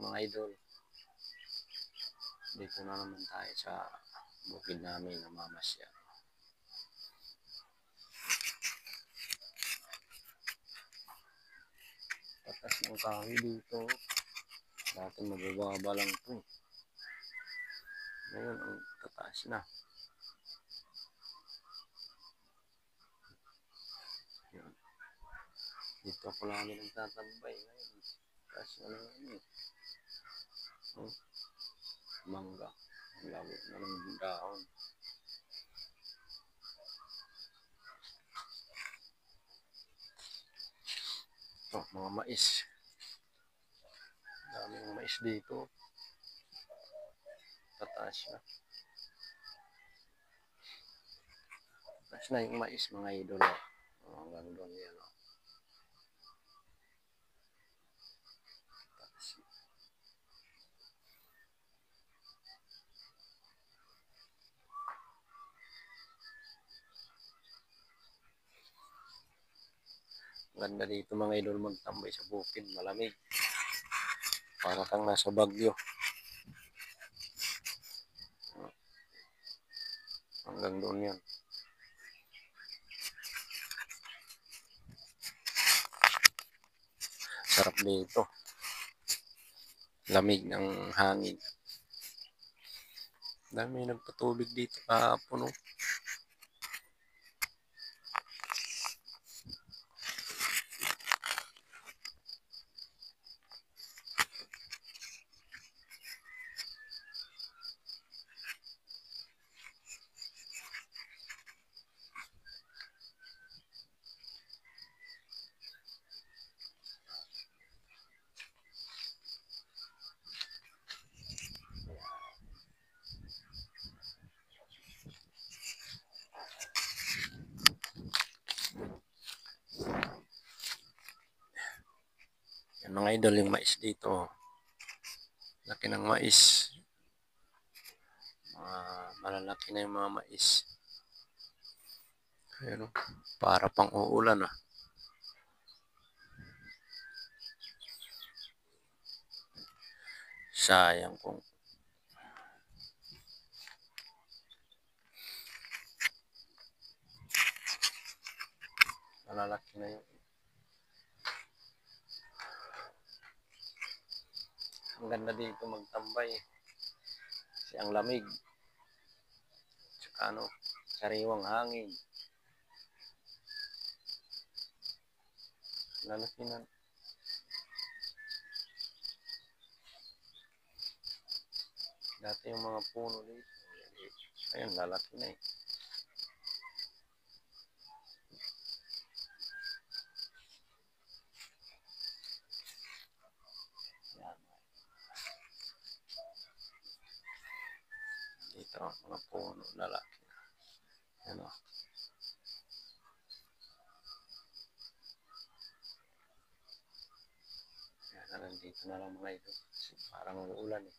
mga idol. Dito na naman tayo sa bukid namin na mamasya. Tatas ng kahoy dito. Dati mabababa lang ito. Ngayon ang tataas na. Yan. Dito ako namin nagtatambay ngayon. Taas na lang yun. Mangga. Ang labo na ng dahon. Ito, mga mais. Daming mais dito. Tataas na. Tataas na yung mais, mga idol. Hanggang doon yan. Ganda dito mga idol magtambay sa bukid, malamig. Para kang nasa Bagyo. Hanggang doon yan. Sarap dito. Lamig ng hangin. Dami nagpatubig dito kahapon. Yan mga idol, yung mais dito. Laki ng mais. Malalaki na yung mga mais. Ayan, para pang uulan ah. Sayang kung malalaki na yun. Ang ganda dito magtambay. Kasi ang lamig. Tsaka sariwang hangin. Lalaki na. Dati yung mga puno dito. Ayun, lalaki na eh. Yan. Dito, mga puno, lalaki na. Yan o. Yan, nandito na lang mga ito. Parang uulan eh.